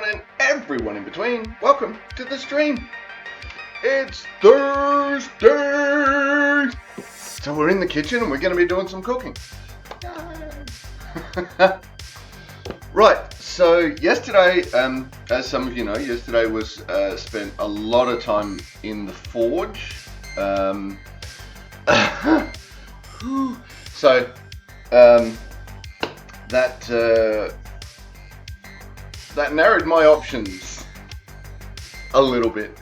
everyone and everyone in between. Welcome to the stream. It's Thursday. So we're in the kitchen and we're going to be doing some cooking. Right, so yesterday, as some of you know, yesterday was spent a lot of time in the forge. That narrowed my options a little bit.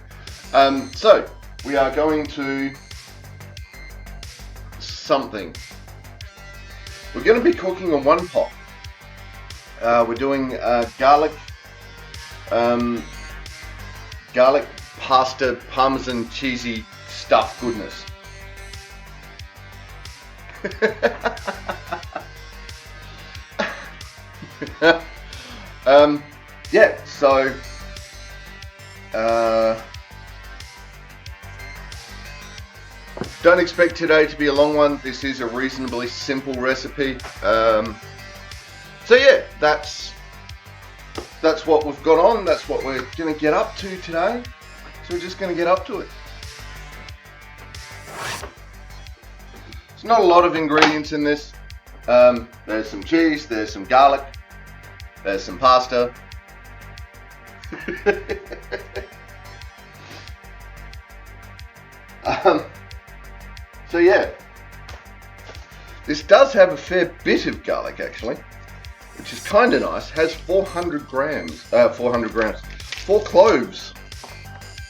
So we are going to something. We're going to be cooking on one pot. We're doing garlic pasta, Parmesan cheesy stuff goodness. Yeah, so don't expect today to be a long one. This is a reasonably simple recipe. So yeah, that's what we've got on. That's what we're going to get up to today. So we're just going to get up to it. There's not a lot of ingredients in this. There's some cheese, there's some garlic, there's some pasta. So yeah, this does have a fair bit of garlic actually, which is kind of nice. Has 400 grams, 4 cloves.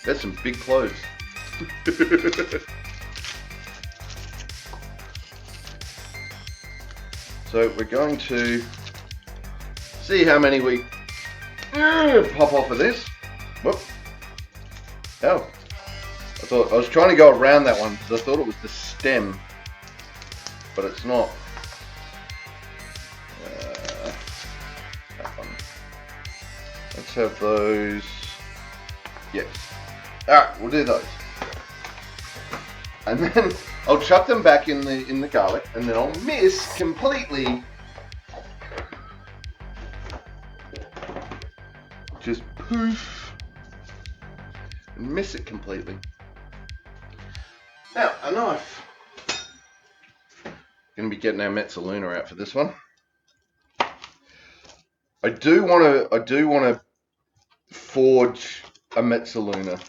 That's some big cloves. So we're going to see how many we pop off of this. Whoop. Oh. I was trying to go around that one because I thought it was the stem, but it's not. That one. Let's have those. Yes. Alright, we'll do those. And then I'll chuck them back in the garlic, and then I'll miss completely. Just poof. And miss it completely. Now, a knife. Going to be getting our mezzaluna out for this one. I do want to forge a mezzaluna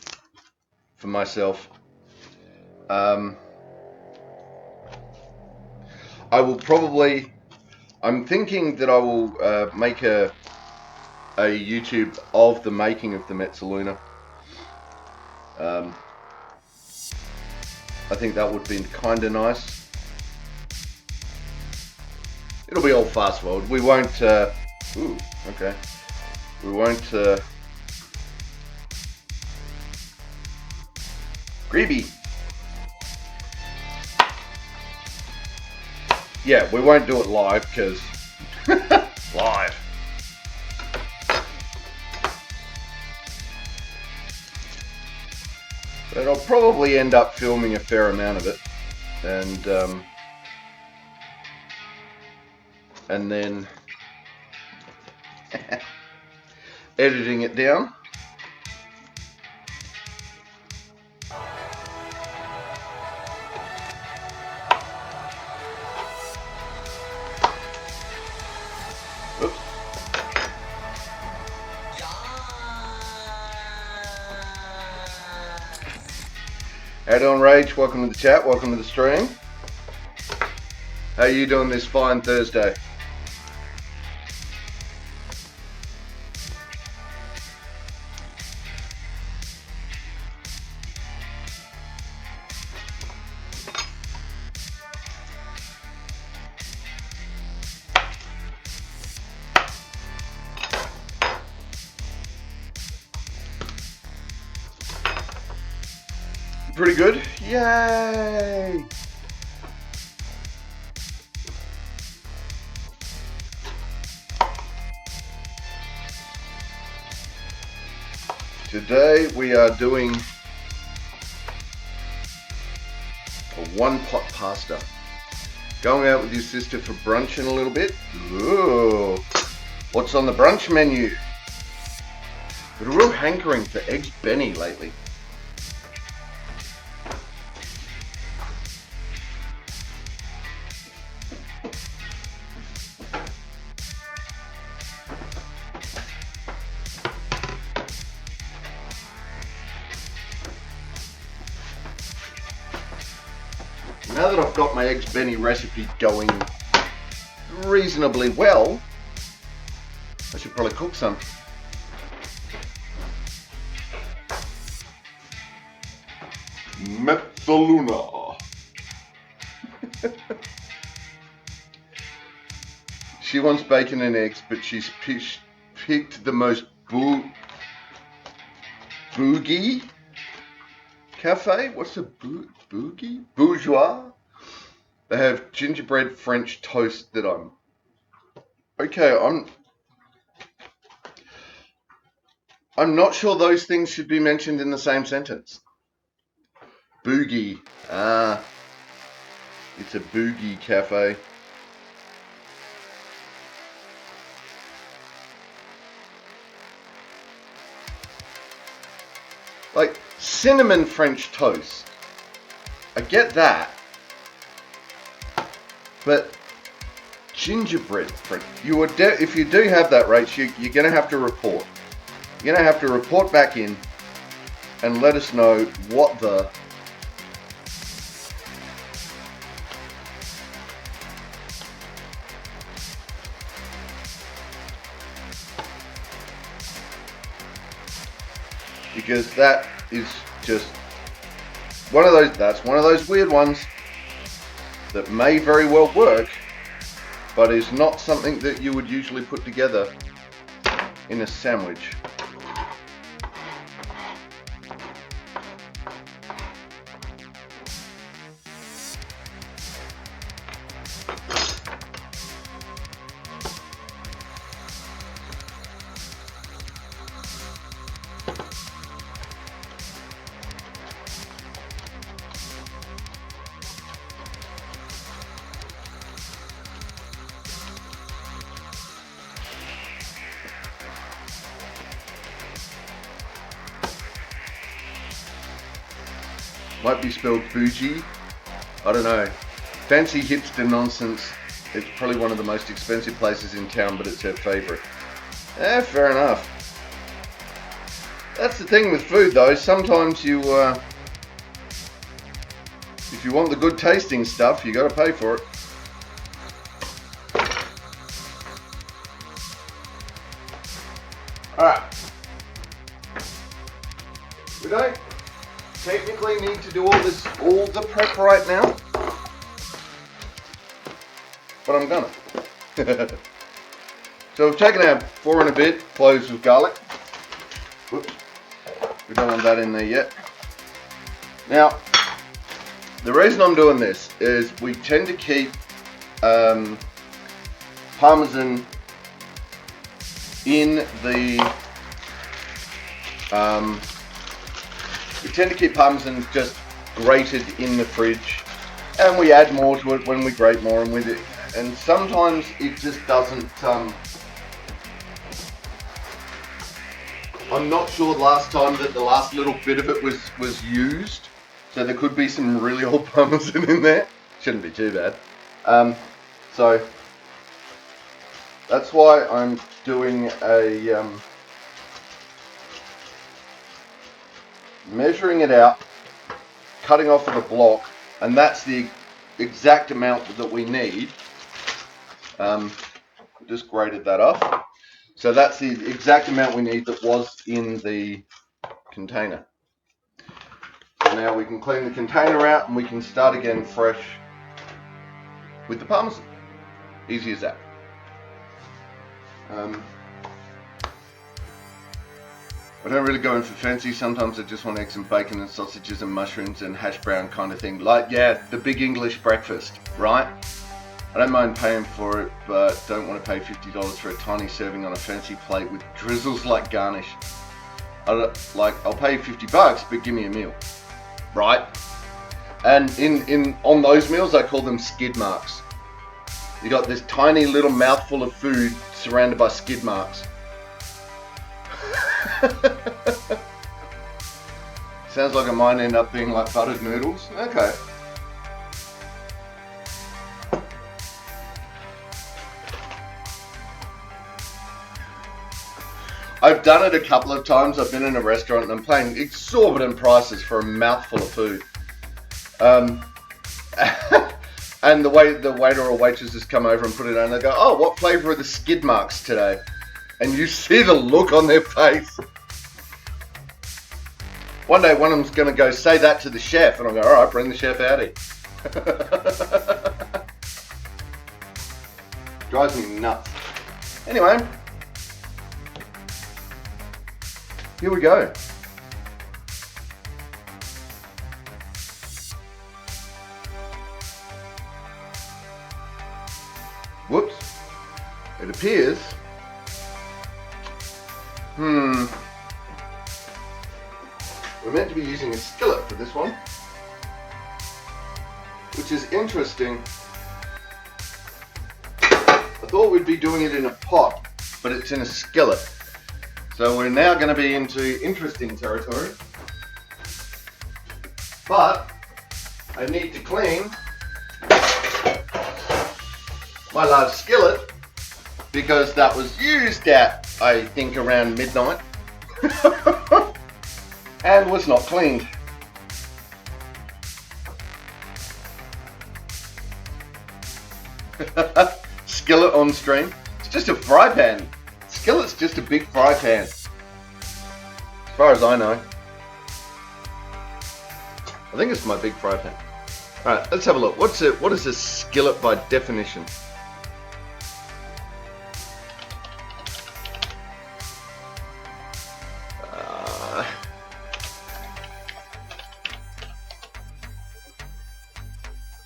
for myself. I will probably. I'm thinking that I will make a YouTube of the making of the mezzaluna. I think that would be kind of nice. It'll be all fast forward. We won't. Ooh, okay. We won't. Greeby. Yeah, we won't do it live because live. But I'll probably end up filming a fair amount of it, and then editing it down. Oops. How you doing, Rage? Welcome to the chat. Welcome to the stream. How are you doing this fine Thursday? Pretty good. Yay! Today we are doing a one-pot pasta. Going out with your sister for brunch in a little bit. Ooh. What's on the brunch menu? Got a real hankering for eggs Benny lately. Now that I've got my eggs Benny recipe going reasonably well, I should probably cook some. Mezzaluna. She wants bacon and eggs, but she's picked the most bougie cafe. What's a bougie? Bourgeois. They have gingerbread French toast that I'm okay. I'm not sure those things should be mentioned in the same sentence. Boogie. It's a boogie cafe. Like cinnamon French toast. I get that. But gingerbread French. If you do have that, Rach, you're going to have to report. You're going to have to report back in and let us know what the... Because that is just one of those, that's one of those weird ones that may very well work, but is not something that you would usually put together in a sandwich. Might be spelled bougie. I don't know. Fancy hipster nonsense. It's probably one of the most expensive places in town, but it's her favourite. Fair enough. That's the thing with food though. Sometimes you, if you want the good tasting stuff, you got to pay for it. Alright. We don't technically need to do all the prep right now, but I'm gonna. So we've taken our 4 and a bit cloves of garlic. Whoops, we don't want that in there yet. Now, the reason I'm doing this is we tend to keep Parmesan in the we tend to keep Parmesan just grated in the fridge, and we add more to it when we grate more and with it. And sometimes it just doesn't. I'm not sure last time that the last little bit of it was used, so there could be some really old Parmesan in there. Shouldn't be too bad. So that's why I'm doing a measuring it out, cutting off of a block, and that's the exact amount that we need. Just grated that off. So that's the exact amount we need that was in the container. So now we can clean the container out and we can start again fresh with the Parmesan. Easy as that. I don't really go in for fancy. Sometimes I just want eggs and bacon and sausages and mushrooms and hash brown kind of thing. Like, yeah, the big English breakfast, right? I don't mind paying for it, but don't want to pay $50 for a tiny serving on a fancy plate with drizzles like garnish. I'll pay $50, but give me a meal, right? And on those meals, I call them skid marks. You got this tiny little mouthful of food surrounded by skid marks. Sounds like it might end up being like buttered noodles. Okay. I've done it a couple of times. I've been in a restaurant and I'm paying exorbitant prices for a mouthful of food. And the waiter or waitress has come over and put it on and they go, oh, what flavour are the skid marks today? And you see the look on their face. One day one of them's going to go say that to the chef and I'll go, alright, bring the chef out here. Drives me nuts. Anyway, here we go. Whoops. It appears. We're meant to be using a skillet for this one, which is interesting. I thought we'd be doing it in a pot, but it's in a skillet. So we're now going to be into interesting territory. But I need to clean my large skillet because that was used at, I think, around midnight and was not cleaned. Skillet on stream. It's just a fry pan. Skillet's just a big fry pan, as far as I know. I think it's my big fry pan. Alright, let's have a look. What is a skillet by definition?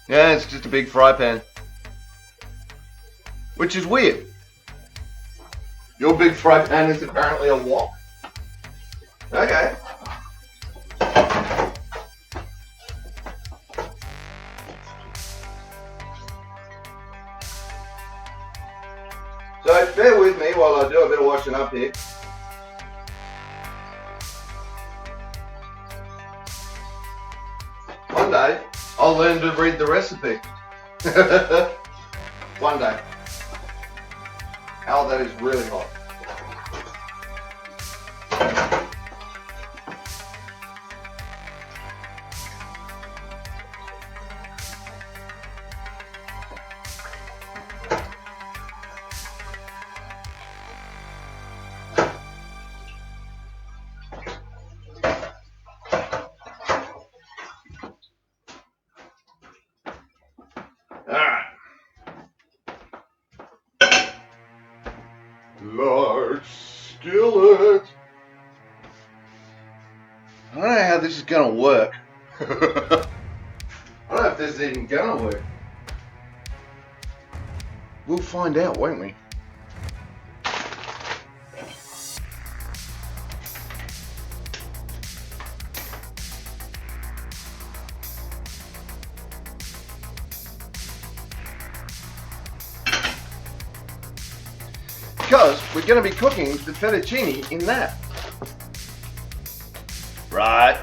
Yeah, it's just a big fry pan. Which is weird. Your big fry pan is apparently a wok. Okay. So bear with me while I do a bit of washing up here. One day, I'll learn to read the recipe. One day. Oh, that is really hot. Alright. Large skillet. I don't know how this is gonna work. I don't know if this is even gonna work. We'll find out, won't we? Because we're going to be cooking the fettuccine in that. Right.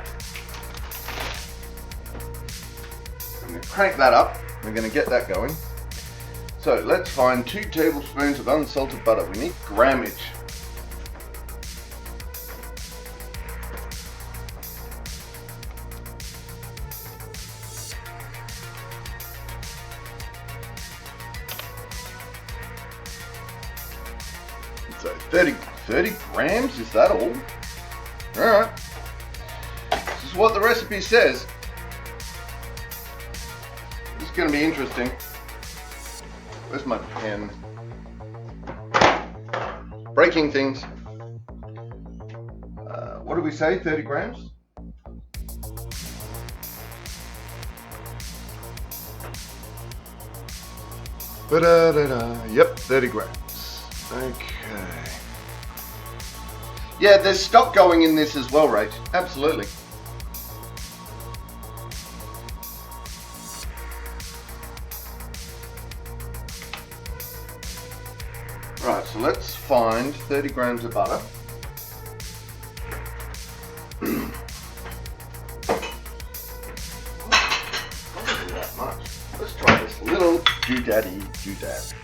I'm going to crank that up. We're going to get that going. So let's find 2 tablespoons of unsalted butter. We need grammage. So 30 grams, is that all? Alright. This is what the recipe says. This is going to be interesting. Where's my pen? Breaking things. What did we say, 30 grams? Yep, 30 grams. Okay. Yeah, there's stock going in this as well, Rach. Absolutely. Right, so let's find 30 grams of butter. daddy do that.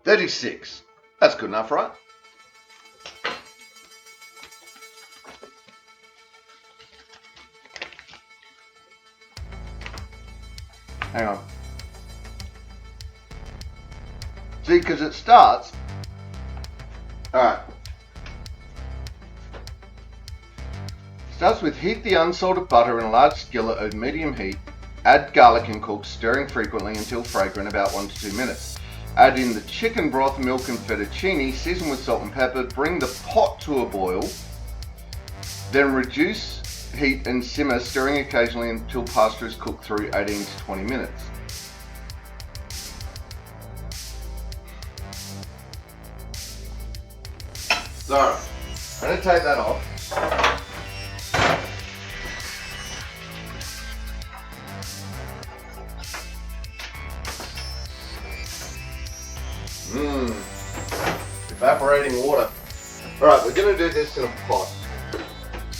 $36. That's good enough, right? Hang on. See, because it starts. Alright. Starts with heat the unsalted butter in a large skillet over medium heat. Add garlic and cook, stirring frequently until fragrant, about 1 to 2 minutes. Add in the chicken broth, milk and fettuccine, season with salt and pepper. Bring the pot to a boil. Then reduce heat and simmer, stirring occasionally until pasta is cooked through 18 to 20 minutes. So, I'm going to take that off. Evaporating water. Alright, we're going to do this in a pot.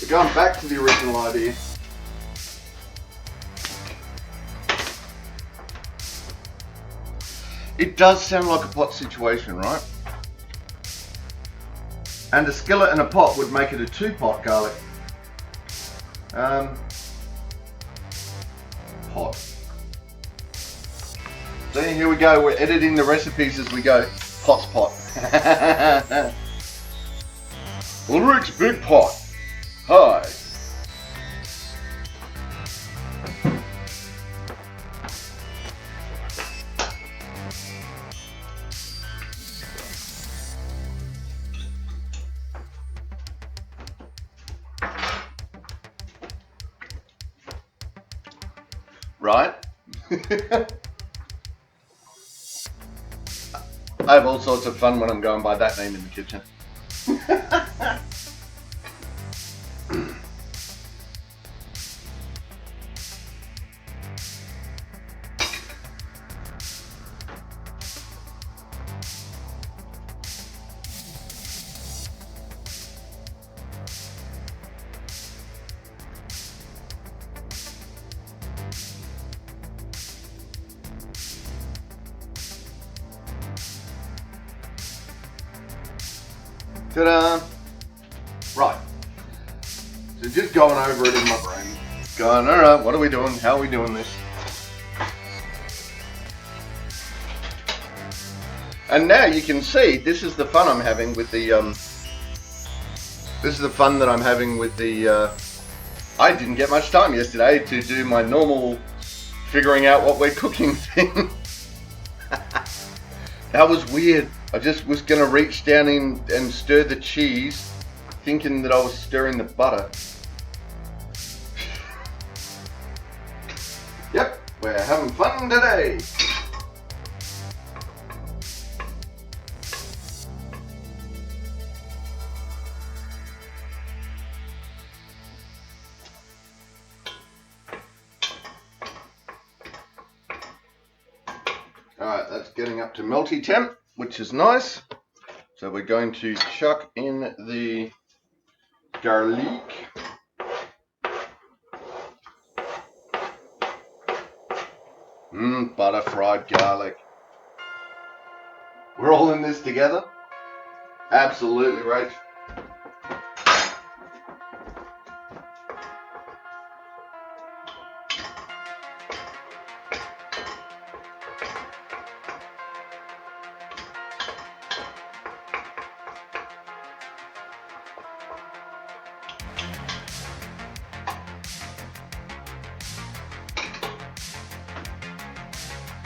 We're going back to the original idea. It does sound like a pot situation, right? And a skillet and a pot would make it a 2-pot garlic. Pot. So here we go, we're editing the recipes as we go. Pot's pot. Ulrich's Big Pot. Hi. Right? I have all sorts of fun when I'm going by that name in the kitchen. Ta-da! Right. So just going over it in my brain. Going, alright, what are we doing? How are we doing this? And now you can see, this is the fun I'm having with the, I didn't get much time yesterday to do my normal figuring out what we're cooking thing. That was weird. I just was going to reach down in and stir the cheese, thinking that I was stirring the butter. Yep, we're having fun today. Alright, that's getting up to melty temp, which is nice. So we're going to chuck in the garlic. Butter fried garlic. We're all in this together? Absolutely, Rach.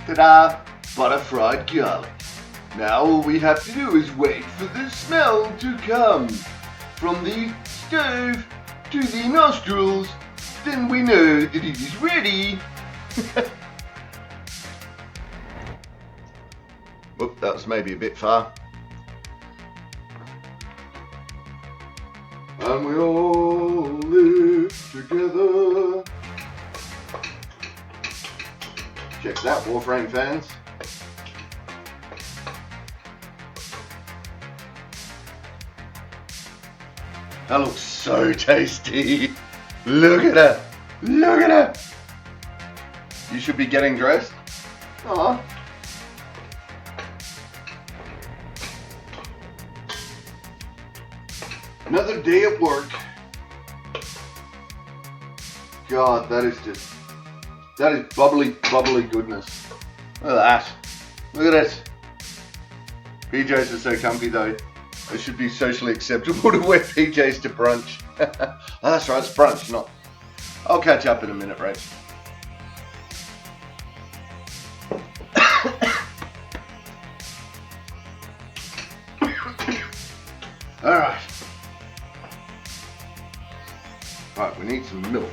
Ta-da! Butter fried garlic. Now all we have to do is wait for the smell to come from the stove to the nostrils. Then we know that it is ready. Whoop, that was maybe a bit far. And we all live together. Check that, Warframe fans. That looks so tasty. Look at her. Look at her. You should be getting dressed. Aww. Another day at work. God, that is bubbly, bubbly goodness. Look at that. Look at it. PJs are so comfy though. It should be socially acceptable to wear PJs to brunch. Oh, that's right, it's brunch, not. I'll catch up in a minute, Rach. Alright. Right, we need some milk.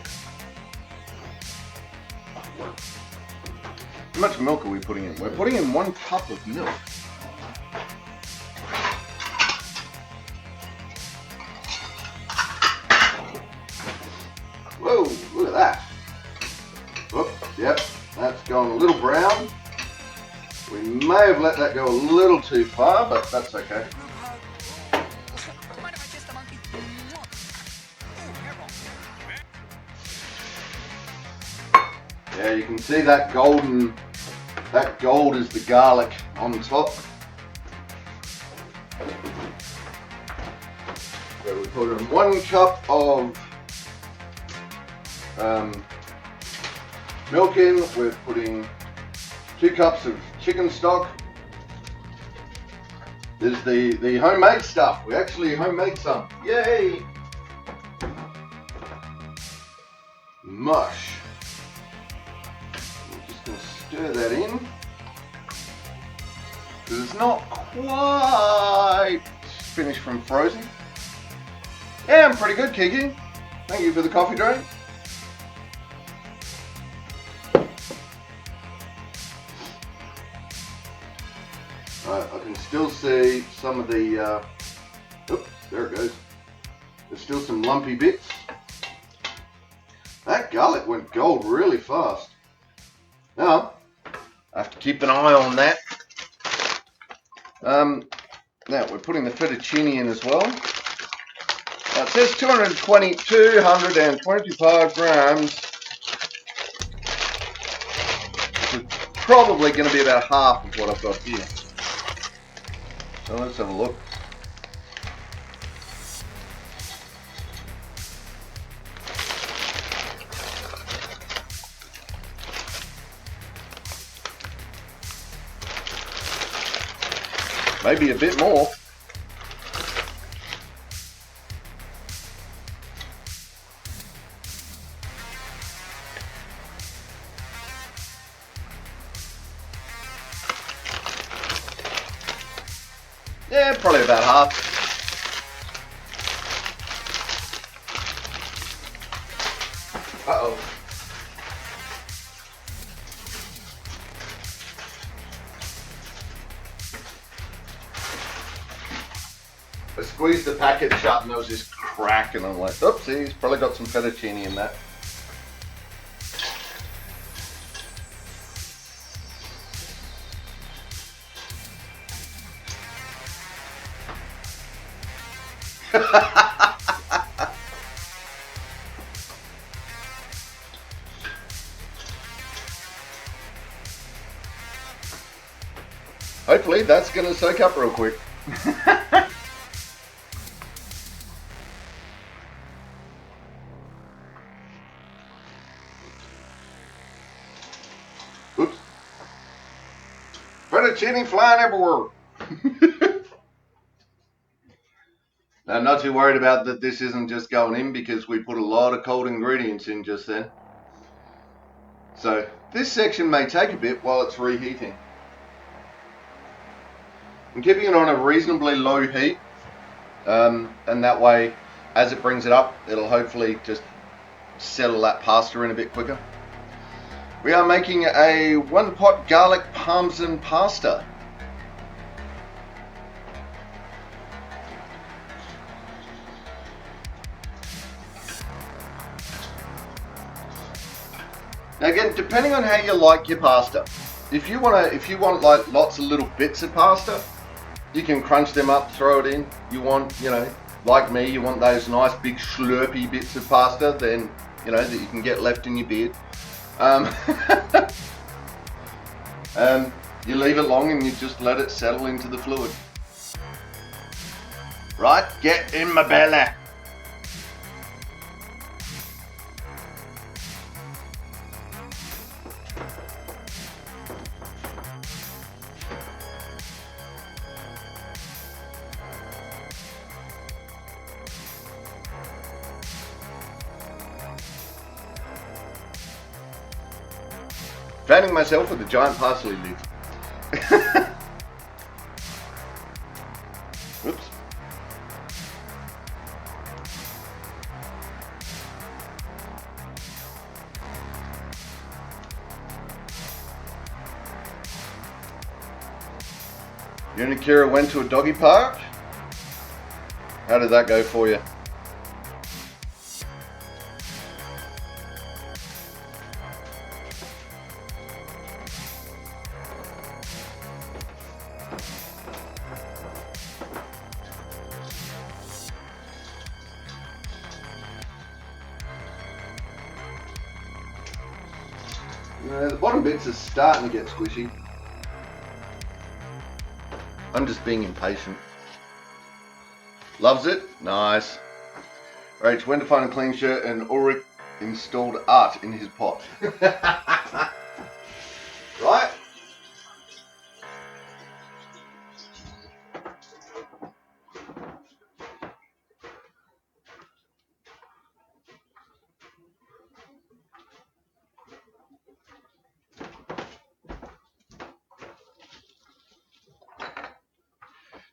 How much milk are we putting in? We're putting in 1 cup of milk. Whoa, look at that. Oh, yep, that's gone a little brown. We may have let that go a little too far, but that's okay. Yeah, you can see that golden, that gold is the garlic on top. So we put in 1 cup of milk in. We're putting 2 cups of chicken stock. There's the homemade stuff. We actually homemade some. Yay! Mush. We're just going to stir that in. Because it's not quite finished from frozen. Yeah, I'm pretty good, Kiki. Thank you for the coffee drink. I can still see some of the, oops, there it goes. There's still some lumpy bits. That garlic went gold really fast. Now, I have to keep an eye on that. Now, we're putting the fettuccine in as well. Now, it says 225 grams. It's probably going to be about half of what I've got here. So let's have a look. Maybe a bit more. Yeah, probably about half. Uh-oh. I squeezed the packet shut and there was this crack and I'm like, oopsie, he's probably got some fettuccine in that. Hopefully that's going to soak up real quick. Oops. Fettuccine flying everywhere. Now, I'm not too worried about that this isn't just going in because we put a lot of cold ingredients in just then. So this section may take a bit while it's reheating. I'm keeping it on a reasonably low heat, and that way as it brings it up it'll hopefully just settle that pasta in a bit quicker. We are making a 1-pot garlic Parmesan pasta. Now again, depending on how you like your pasta, if you want like lots of little bits of pasta, you can crunch them up, throw it in. You want, like me, you want those nice big slurpy bits of pasta, then that you can get left in your beard. You leave it long and you just let it settle into the fluid. Right, get in my belly. Fanning myself with a giant parsley leaf. Whoops. You and Akira went to a doggy park? How did that go for you? The bottom bits are starting to get squishy. I'm just being impatient. Loves it? Nice. Rach, when to find a clean shirt, and Ulrich installed art in his pot. Right?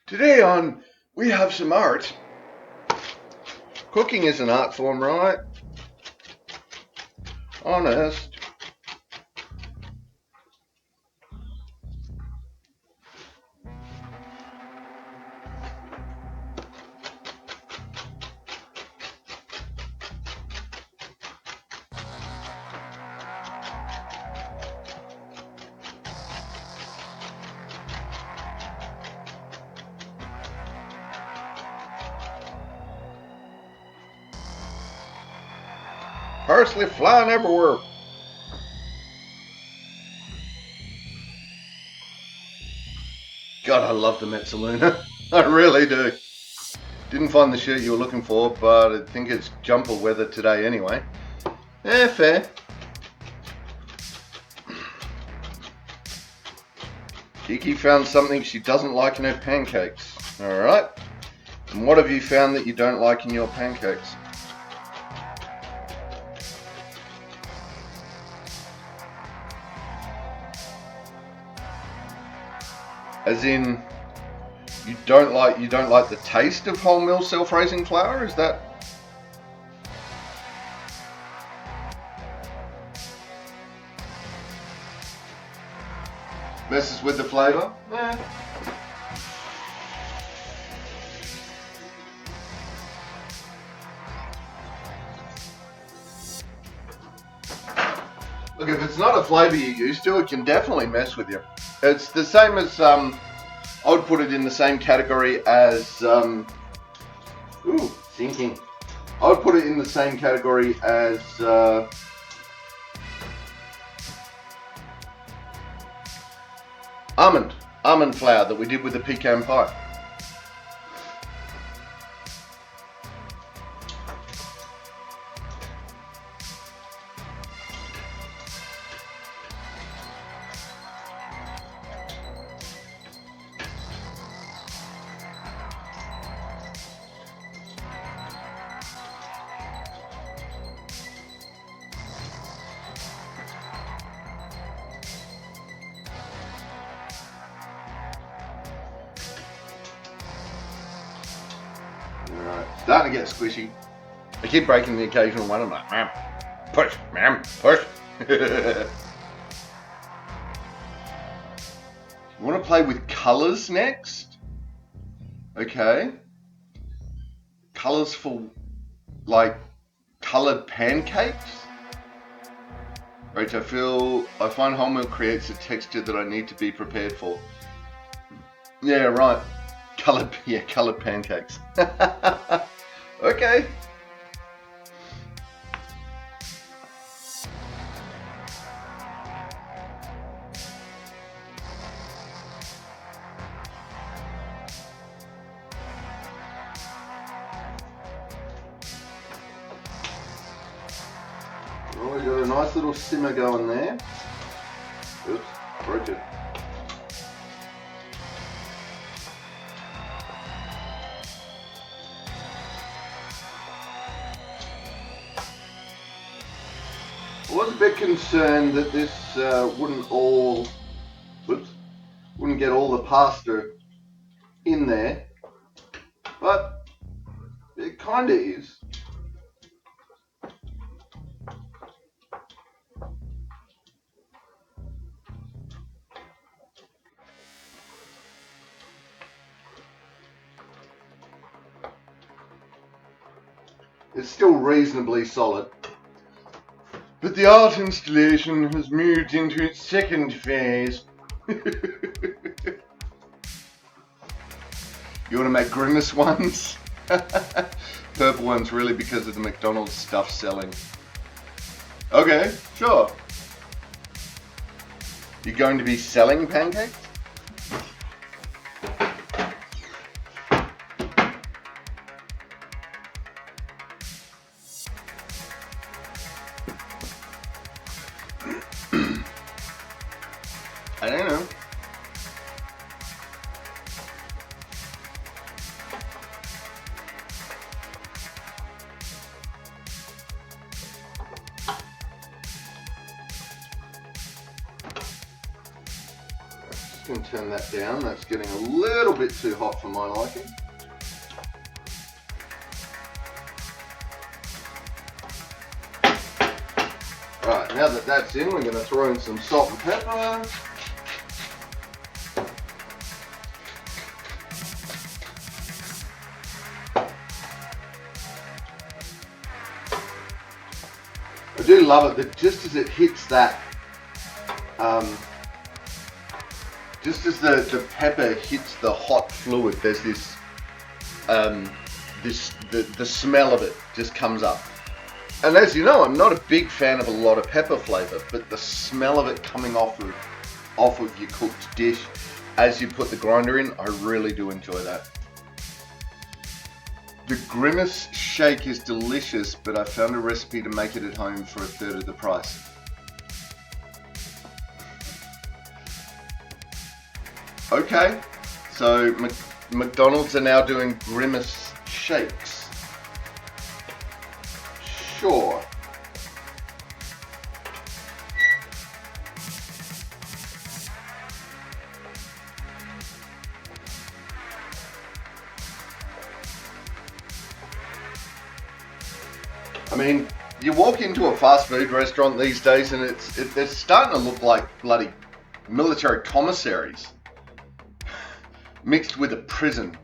Today on We Have Some Art. Cooking is an art form, right? Honest. Parsley flying everywhere. God, I love the Mezzaluna. I really do. Didn't find the shirt you were looking for, but I think it's jumper weather today anyway. Fair. Kiki found something she doesn't like in her pancakes. Alright. And what have you found that you don't like in your pancakes? As in, you don't like the taste of wholemeal self-raising flour? Is that? Messes with the flavour? Yeah. Look, if it's not a flavour you're used to, it can definitely mess with you. It's the same as, I would put it in the same category as, thinking. I would put it in the same category as, almond flour that we did with the pecan pie. Alright, starting to get squishy. I keep breaking the occasional one. I'm like, ma'am, push, ma'am, push. You want to play with colours next? Okay. Colours for, like, coloured pancakes? Right, I find whole milk creates a texture that I need to be prepared for. Yeah, right. Coloured pancakes. Okay. Well, we've got a nice little simmer going there. Oops, broke it. I was a bit concerned that this wouldn't get all the pasta in there, but it kind of is. It's still reasonably solid. But the art installation has moved into its second phase. You want to make grimace ones? Purple ones really because of the McDonald's stuff selling. Okay, sure. You're going to be selling pancakes? I don't know. Just going to turn that down. That's getting a little bit too hot for my liking. Right, now that that's in, we're going to throw in some salt and pepper. I do love it that just as it hits that, just as the pepper hits the hot fluid, there's this, the smell of it just comes up. And as you know, I'm not a big fan of a lot of pepper flavour, but the smell of it coming off of your cooked dish as you put the grinder in, I really do enjoy that. The Grimace shake is delicious, but I found a recipe to make it at home for a third of the price. Okay, so McDonald's are now doing Grimace shakes. Sure. I mean, you walk into a fast food restaurant these days and they're starting to look like bloody military commissaries mixed with a prison.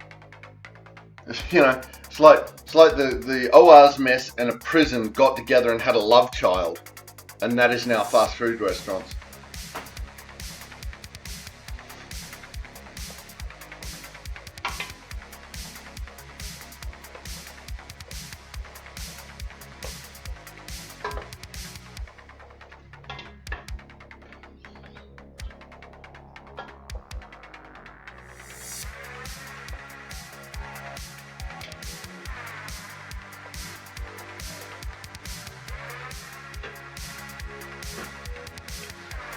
You know, it's like the OR's mess and a prison got together and had a love child, and that is now fast food restaurants.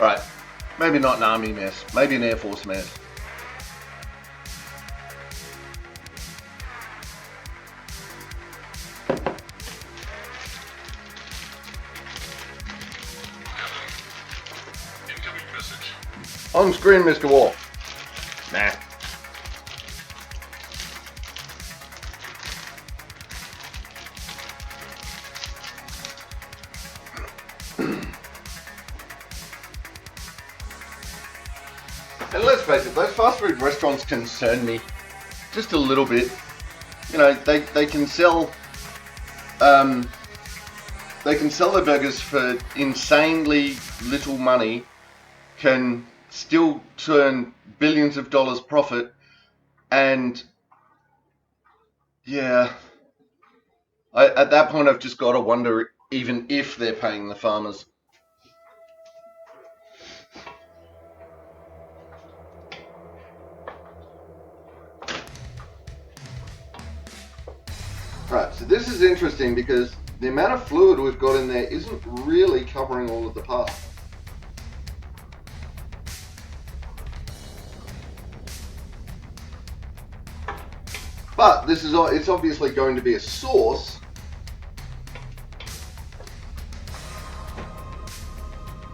Right, maybe not an army mess, maybe an Air Force mess. Incoming message. On screen, Mr. War. Nah. And let's face it, those fast food restaurants concern me just a little bit. You know, they can sell they can sell their burgers for insanely little money, can still turn billions of dollars profit, and yeah, at that point I've just got to wonder even if they're paying the farmers. Right, so this is interesting because the amount of fluid we've got in there isn't really covering all of the pasta. But this is, it's obviously going to be a sauce.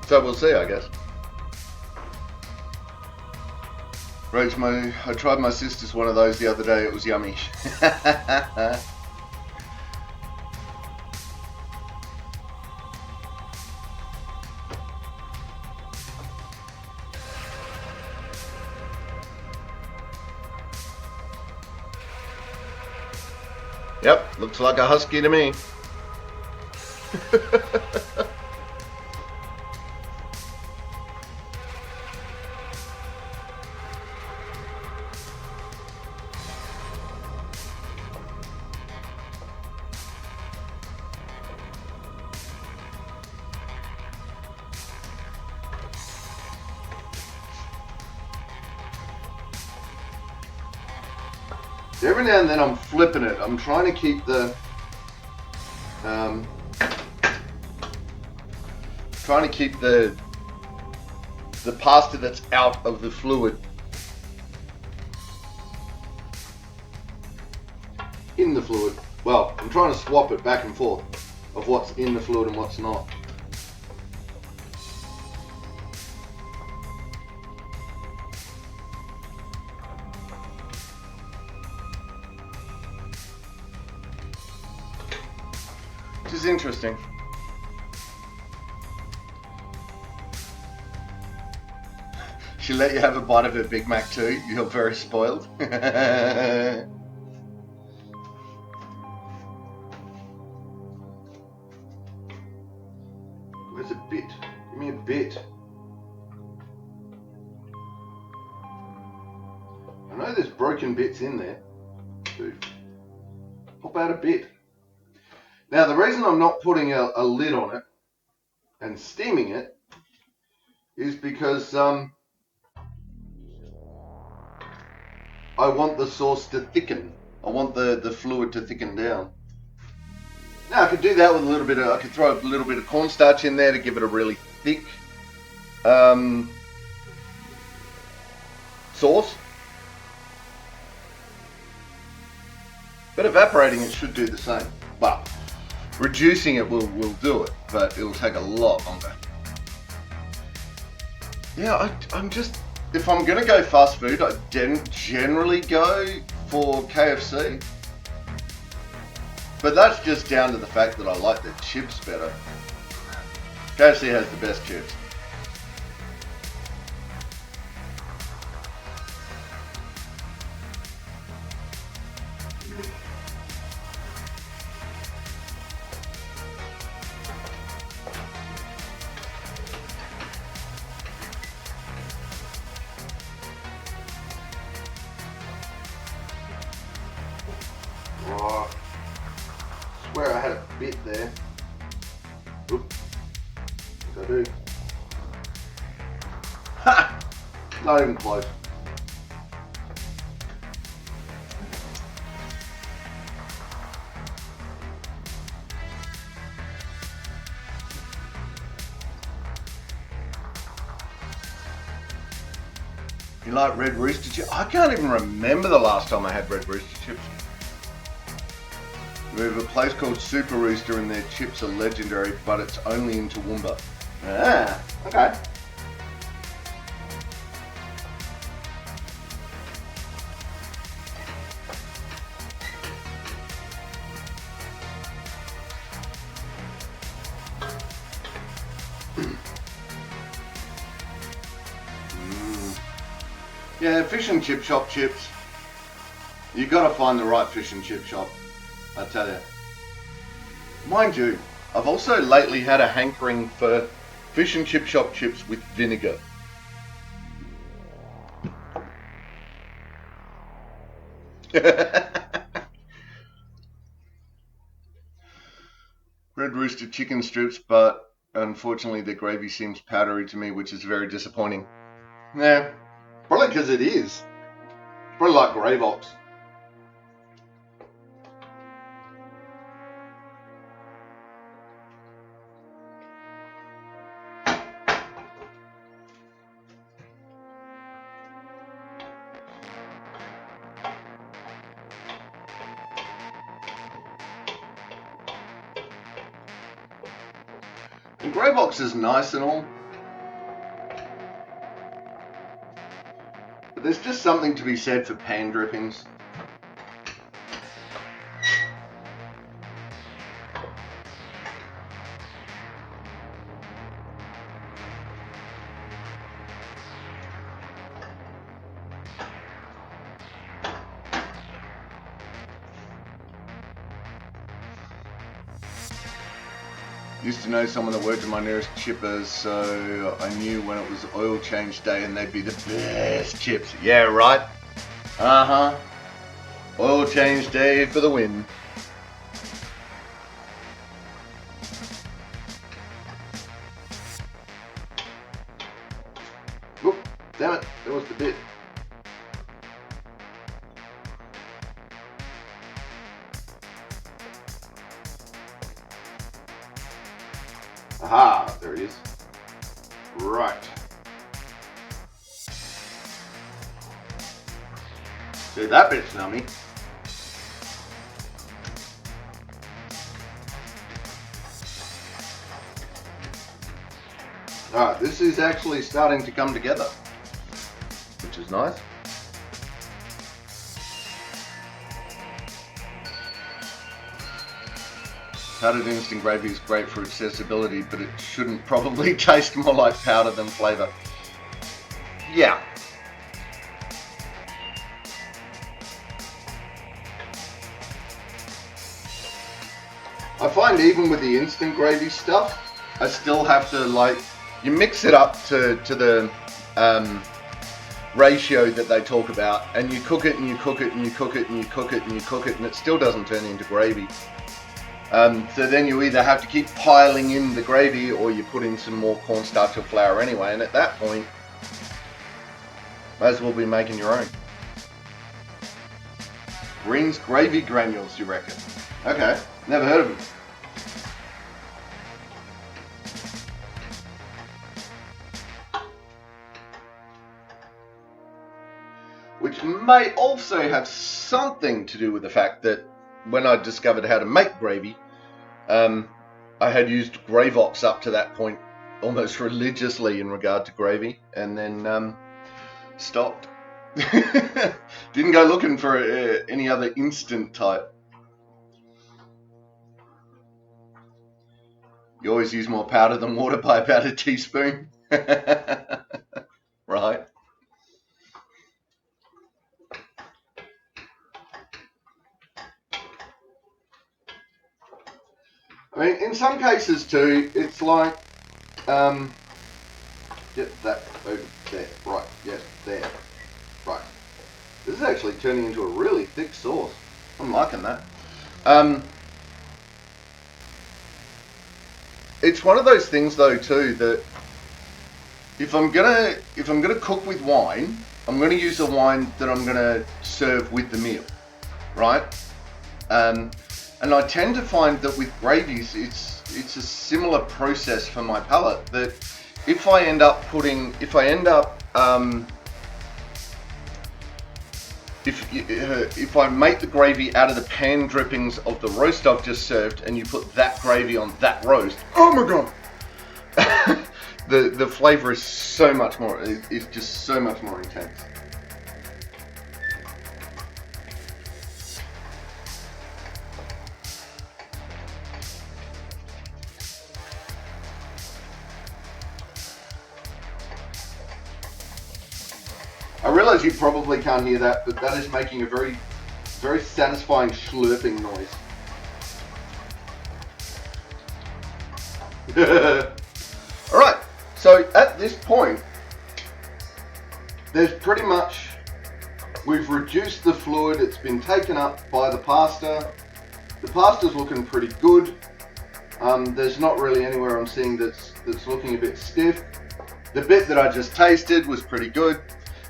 So we'll see, I guess. Rach, I tried my sister's one of those the other day. It was yummy. Yep, looks like a husky to me. Every now and then I'm flipping it. I'm trying to keep the pasta that's out of the fluid in the fluid. Well, I'm trying to swap it back and forth of what's in the fluid and what's not. Which is interesting. She let you have a bite of her Big Mac too. You're very spoiled. Where's a bit? Give me a bit. I know there's broken bits in there. Dude, pop out a bit. Now the reason I'm not putting a lid on it and steaming it is because I want the sauce to thicken. I want the fluid to thicken down. Now I could do that with a little bit of, I could throw a little bit of cornstarch in there to give it a really thick sauce. But evaporating it should do the same. But reducing it will do it, but it'll take a lot longer. Yeah, I'm just, if I'm gonna go fast food, I generally go for KFC. But that's just down to the fact that I like the chips better. KFC has the best chips. Oh, I swear I had a bit there. Oop. Yes, I do. Ha! Not even close. You like Red Rooster chips? I can't even remember the last time I had Red Rooster chips. We have a place called Super Rooster and their chips are legendary, but it's only in Toowoomba. Ah, okay. Yeah, fish and chip shop chips. You gotta find the right fish and chip shop, I tell you. Mind you, I've also lately had a hankering for fish and chip shop chips with vinegar. Red Rooster chicken strips, but unfortunately the gravy seems powdery to me, which is very disappointing. Yeah, probably because it is. Probably like Gravox. And Gravox is nice and all, but there's just something to be said for pan drippings. Used to know someone that worked at my nearest chippers, so I knew when it was oil change day and they'd be the best chips. Yeah, right? Uh-huh. Oil change day for the win. Whoop, damn it, that was the bit. Aha, there he is. Right. See, that bit's nummy. Alright, this is actually starting to come together, which is nice. Powdered instant gravy is great for accessibility, but it shouldn't probably taste more like powder than flavour. Yeah. I find even with the instant gravy stuff, I still have to, like, you mix it up to the ratio that they talk about, and you cook it and you cook it and you cook it and you cook it and you cook it, and it still doesn't turn into gravy. So then you either have to keep piling in the gravy or you put in some more cornstarch or flour anyway, and at that point, might as well be making your own. Green's gravy granules, you reckon? Okay, never heard of them. Which may also have something to do with the fact that when I discovered how to make gravy, I had used Gravox up to that point almost religiously in regard to gravy, and then stopped. Didn't go looking for any other instant type. You always use more powder than water by about a teaspoon. Right. I mean, in some cases too, it's like, get that over there, right, yes, there, right. This is actually turning into a really thick sauce. I'm liking that. It's one of those things though too that if I'm gonna cook with wine, I'm gonna use a wine that I'm gonna serve with the meal, right? And I tend to find that with gravies, it's a similar process for my palate. That if I I make the gravy out of the pan drippings of the roast I've just served, and you put that gravy on that roast, oh my god, the flavor is so much more. It's just so much more intense. I realize you probably can't hear that, but that is making a very, very satisfying slurping noise. Alright, so at this point, there's pretty much, we've reduced the fluid, it's been taken up by the pasta. The pasta's looking pretty good. There's not really anywhere I'm seeing that's looking a bit stiff. The bit that I just tasted was pretty good.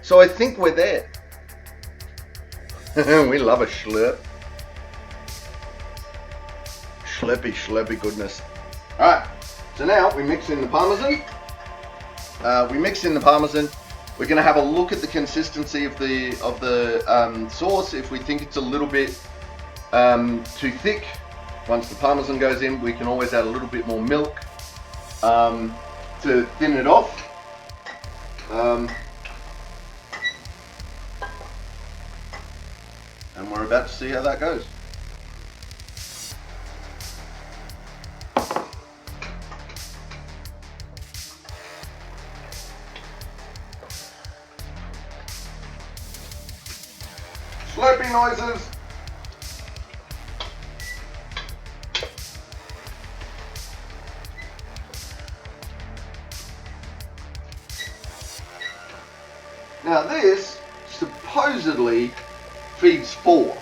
So I think we're there. We love a slurp. Schleppy goodness. Alright, so now we mix in the Parmesan. We're going to have a look at the consistency of the sauce. If we think it's a little bit too thick, once the Parmesan goes in, we can always add a little bit more milk to thin it off. And we're about to see how that goes. Slurpy noises. Now this supposedly feeds 4.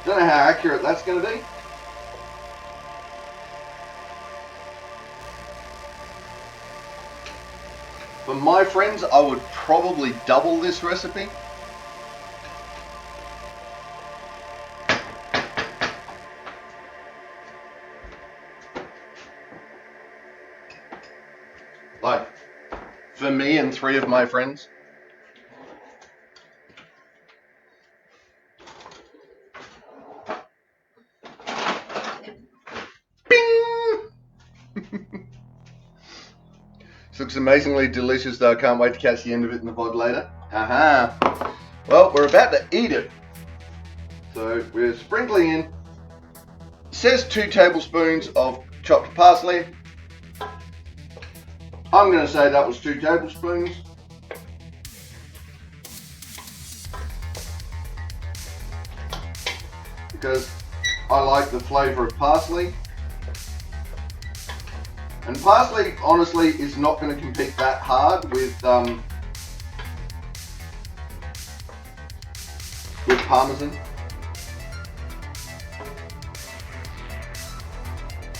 Don't know how accurate that's going to be. For my friends, I would probably double this recipe. Like, for me and 3 of my friends. This looks amazingly delicious though. I can't wait to catch the end of it in the VOD later. Aha. Well, we're about to eat it. So we're sprinkling in. It says 2 tablespoons of chopped parsley. I'm going to say that was 2 tablespoons. Because I like the flavour of parsley. And parsley, honestly, is not going to compete that hard with Parmesan.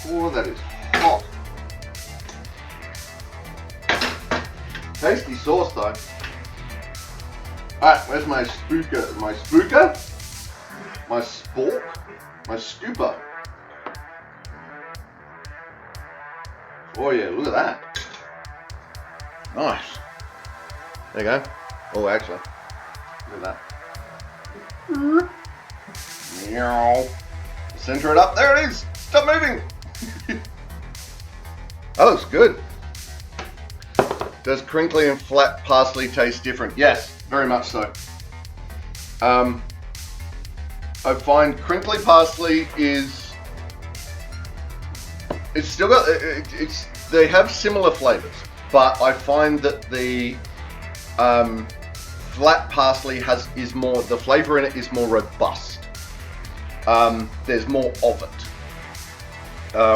Oh, that is hot. Tasty sauce, though. Alright, where's my spooker? My spooker? My spork? My scooper? Oh yeah, look at that. Nice. There you go. Oh, actually, look at that. Meow. Center it up. There it is. Stop moving. That looks good. Does crinkly and flat parsley taste different? Yes, very much so. I find crinkly parsley is, it's still got, they have similar flavors, but I find that the flat parsley is more, the flavor in it is more robust. There's more of it.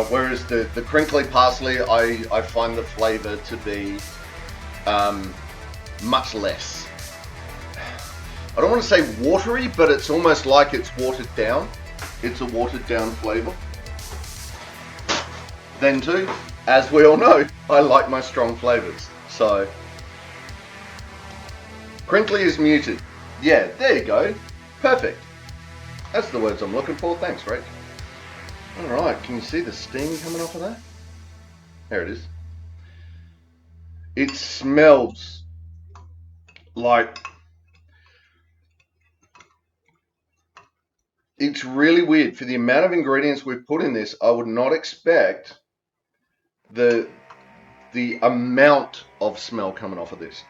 Whereas the crinkly parsley, I find the flavor to be much less. I don't want to say watery, but it's almost like it's watered down. It's a watered down flavor. Then too, as we all know, I like my strong flavors. So, crinkly is muted. Yeah, there you go. Perfect. That's the words I'm looking for. Thanks, Rach. Alright, can you see the steam coming off of that? There it is. It smells like, it's really weird. For the amount of ingredients we've put in this, I would not expect the amount of smell coming off of this.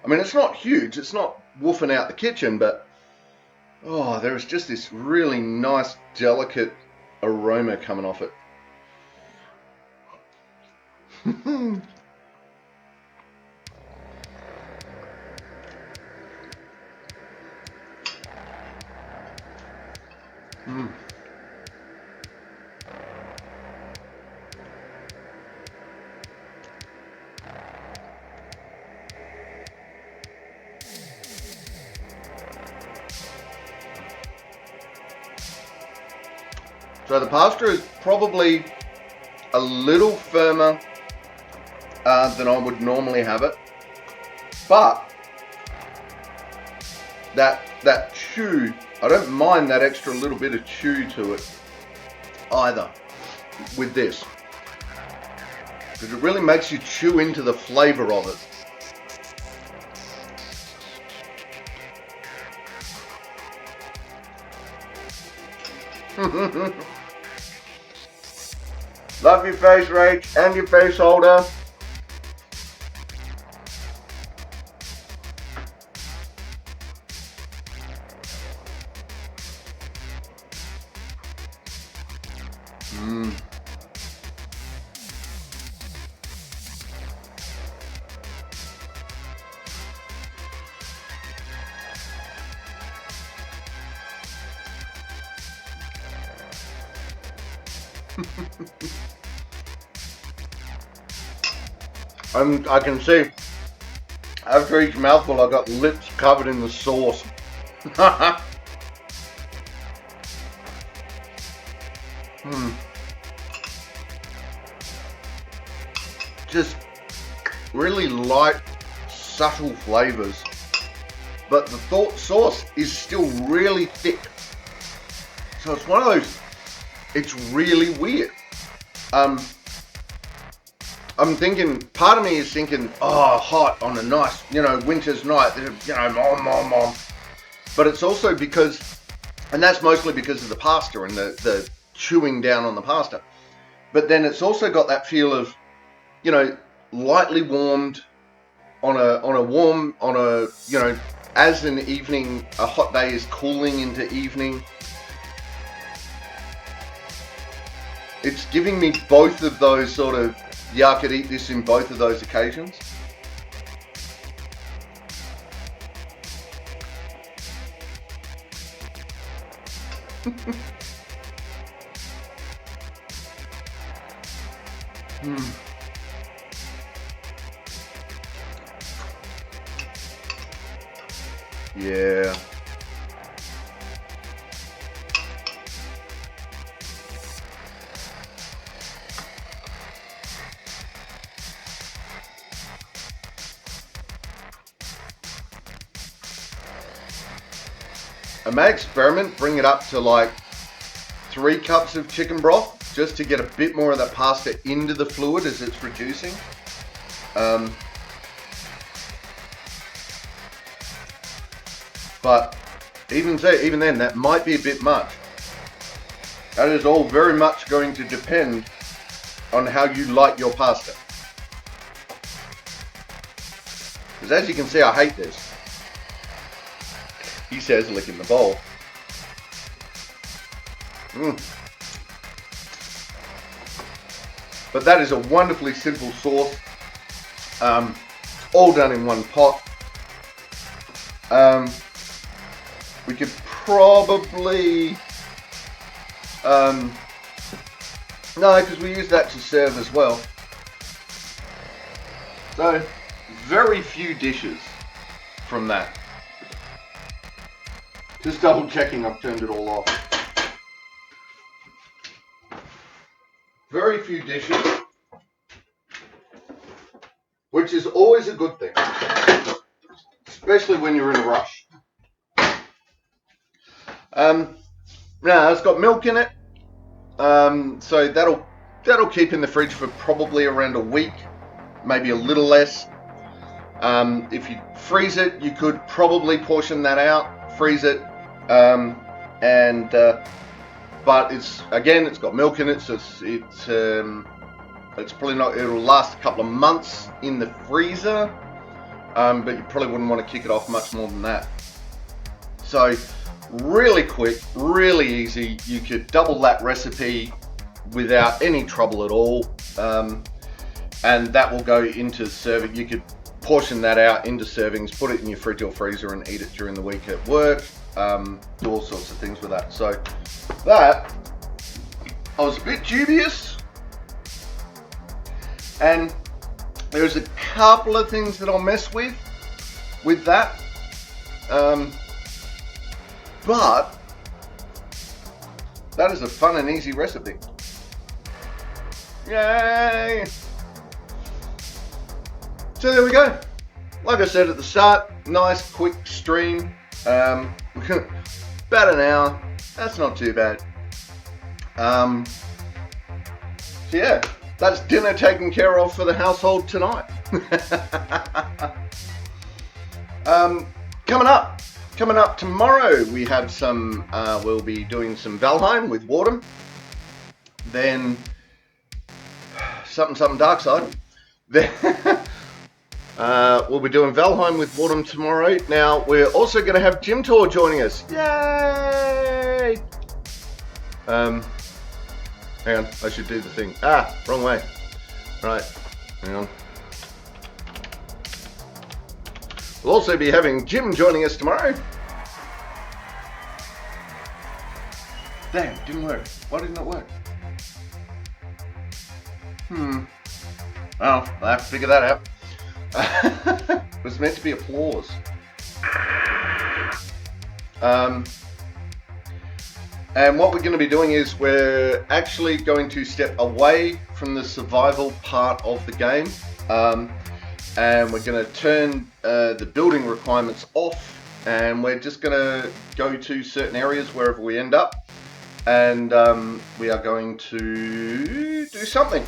I mean, it's not huge. It's not woofing out the kitchen, but oh, there is just this really nice, delicate aroma coming off it. So the pasta is probably a little firmer than I would normally have it, but that chew, I don't mind that extra little bit of chew to it either with this, because it really makes you chew into the flavor of it. Love your face, Rach, and your face holder. I can see after each mouthful I got lips covered in the sauce. Just really light, subtle flavors, but the sauce is still really thick. So it's one of those, it's really weird. I'm thinking, part of me is thinking, oh, hot on a nice, winter's night, mom. But it's also because, and that's mostly because of the pasta and the chewing down on the pasta. But then it's also got that feel of, lightly warmed as an evening, a hot day is cooling into evening. It's giving me both of those sort of, I could eat this in both of those occasions. Yeah. I may experiment, bring it up to like 3 cups of chicken broth just to get a bit more of that pasta into the fluid as it's reducing. But even then, that might be a bit much. That is all very much going to depend on how you like your pasta. Because as you can see, I hate this. He says, licking the bowl. But that is a wonderfully simple sauce. All done in one pot. We could probably... no, because we use that to serve as well. So, very few dishes from that. Just double checking I've turned it all off. Very few dishes, which is always a good thing, especially when you're in a rush. Now it's got milk in it, so that'll keep in the fridge for probably around a week, maybe a little less. If you freeze it, you could probably portion that out, freeze it, but it's got milk in it, so it's probably not. It'll last a couple of months in the freezer, but you probably wouldn't want to kick it off much more than that. So really quick, really easy. You could double that recipe without any trouble at all, and that will go into serving. You could portion that out into servings, put it in your fridge or freezer, and eat it during the week at work. Do all sorts of things with that. So that, I was a bit dubious, and there's a couple of things that I'll mess with that, but That is a fun and easy recipe. Yay! So there we go. Like I said at the start, nice quick stream. About an hour. That's not too bad. So yeah, that's dinner taken care of for the household tonight. Coming up tomorrow, we have some. We'll be doing some Valheim with Wardham. Then something dark side. Then we'll be doing Valheim with Wardham tomorrow. Now we're also going to have Gym Tour joining us. Yay! Hang on, I should do the thing. Wrong way. Right, hang on. We'll also be having Jim joining us tomorrow. Damn, it didn't work. Why didn't it work? Well, I'll have to figure that out. It was meant to be applause. And what we're going to be doing is we're actually going to step away from the survival part of the game. And we're going to turn the building requirements off, and we're just going to go to certain areas wherever we end up, and we are going to do something.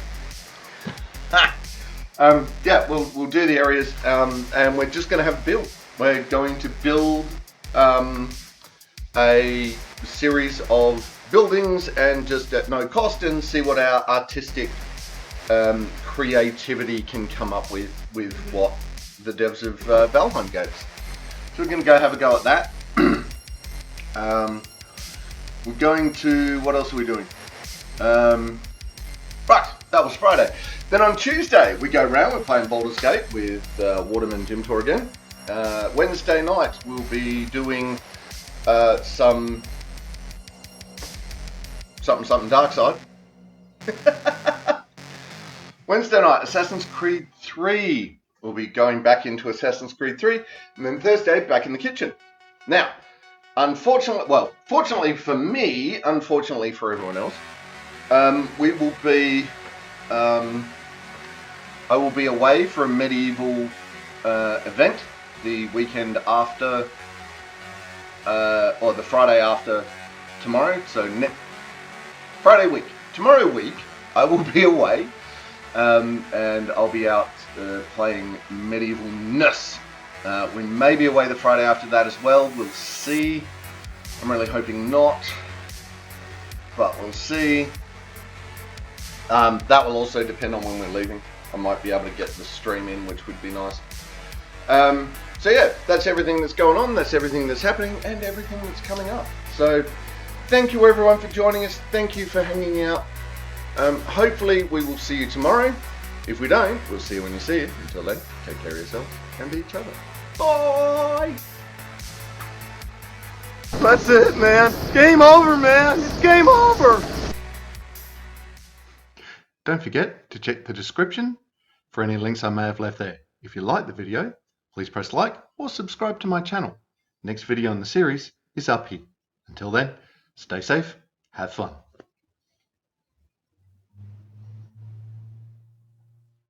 Yeah, we'll do the areas, and we're just going to have build. We're going to build a series of buildings, and just at no cost, and see what our artistic creativity can come up with what the devs of Valheim gave us. So we're going to go have a go at that. We're going to, what else are we doing? Right, that was Friday. Then on Tuesday we go round, we're playing Baldur's Gate with Wardham and Gym Tour again. Wednesday night we'll be doing something dark side. Wednesday night, Assassin's Creed 3. We'll be going back into Assassin's Creed 3, and then Thursday, back in the kitchen. Now, fortunately for me, unfortunately for everyone else, we will be, I will be away for a medieval event the weekend after, or the Friday after tomorrow, so Friday week. Tomorrow week, I will be away. And I'll be out playing medievalness. We may be away the Friday after that as well. We'll see. I'm really hoping not, but we'll see. That will also depend on when we're leaving. I might be able to get the stream in, which would be nice. So yeah, that's everything that's going on. That's everything that's happening, and everything that's coming up. So thank you everyone for joining us. Thank you for hanging out. Hopefully we will see you tomorrow. If we don't, we'll see you when you see it. Until then, take care of yourself and each other. Bye! That's it, man. Game over, man. It's game over. Don't forget to check the description for any links I may have left there. If you like the video, please press like or subscribe to my channel. Next video in the series is up here. Until then, stay safe, have fun.